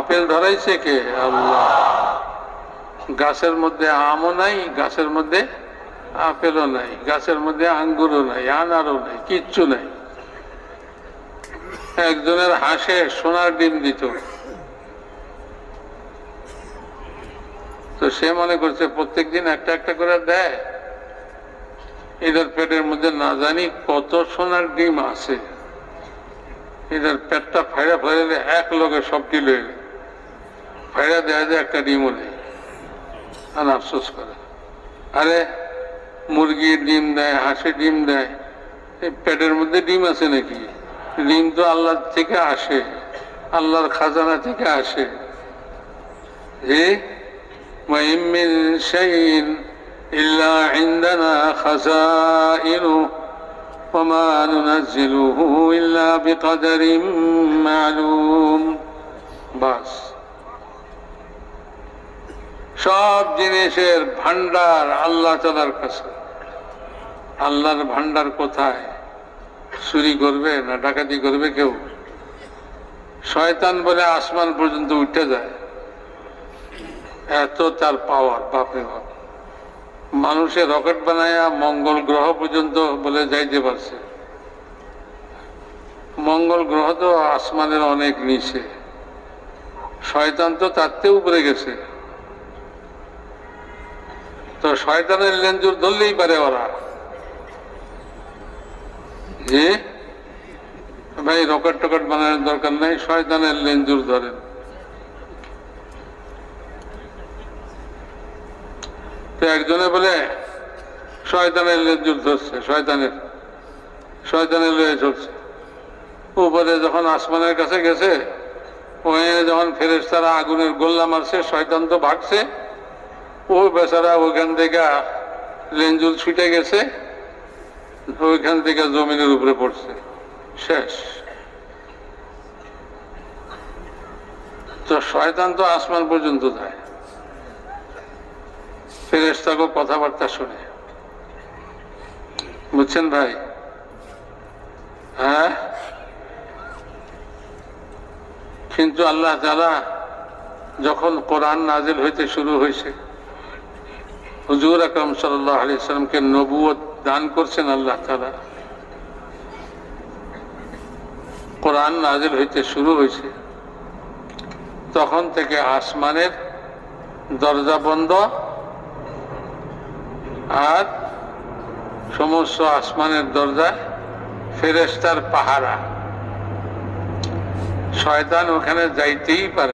Apple ধরাইছে কে? আল্লাহ। গাছের মধ্যে আমও নাই, গাছের মধ্যে আপেলও নাই, গাছের মধ্যে আঙ্গুরও নাই, আনারও নাই, কিচ্ছু নাই। একজনের হাঁসে সোনার ডিম দিত, তো সে মনে করছে প্রত্যেকদিন একটা একটা করে দেয়, এদের পেটের মধ্যে না জানি কত সোনার ডিম আছে, এদের পেটটা ফাইড়া ফাইলে এক লোকে সবটি লয়ে ফাইড়া দেয়া যায়, একটা ডিমও নেই। আর আফসোস করে, আরে মুরগির ডিম দেয়, হাঁসের ডিম দেয়, এই পেটের মধ্যে ডিম আছে নাকি? ডিম তো আল্লাহ থেকে আসে, আল্লাহর খাজানা থেকে আসে। যে وَإِن مِّن شَيْءٍ إِلَّا عِندَنَا خَزَائِنُهُ وَمَا نُنَزِّلُهُ إِلَّا بِقَدَرٍ مَّعْلُومٍ। বাস, সব জিনিসের ভান্ডার আল্লাহ তাআলার কাছে। আল্লাহর ভান্ডার কোথায়? চুরি করবে না ডাকাতি করবে কেউ? শয়তান বলে আসমান পর্যন্ত উঠে যায়, এত তার পাওয়ার, বাপরে বাপ। মানুষের রকেট বানায়া মঙ্গল গ্রহ পর্যন্ত বলে যাইতে পারছে। মঙ্গল গ্রহ তো আসমানের অনেক নিচে, শয়তান তো তার চেয়ে উপরে গেছে। তো শয়তানের লেঞ্জুর ধরলেই পারে ওরা, যে ভাই রকেট টকেট বানানোর দরকার নাই, শয়তানের লেঞ্জুর ধরেন। তো একজনে বলে শয়তানের লেঞ্জুর ধরছে, শয়তানের লয়ে চলছে। উপরে যখন আসমানের কাছে গেছে, ওখানে যখন ফেরেশতারা আগুনের গোল্লা মারছে, শয়তান তো ভাগছে, ও বেচারা ওইখান থেকে লেঞ্জুর ছুটে গেছে, ওইখান থেকে জমিনের উপরে পড়ছে, শেষ। তো শয়তান তো আসমান পর্যন্ত যায়, ফেরেশতাকে কথাবার্তা শুনে। বুঝছেন ভাই? হ্যাঁ, কিন্তু আল্লাহ তাআলা যখন কোরআন নাজিল হইতে শুরু হয়েছে, হুজুর আকরাম সাল্লাল্লাহু আলাইহি সাল্লামকে নবুয়ত দান করছেন আল্লাহ তাআলা, কোরআন নাজিল হইতে শুরু হয়েছে, তখন থেকে আসমানের দরজা বন্ধ, আর সমস্ত আসমানের দরজায় ফেরেশতার পাহারা। শয়তান ওখানে যাইতেই পারে।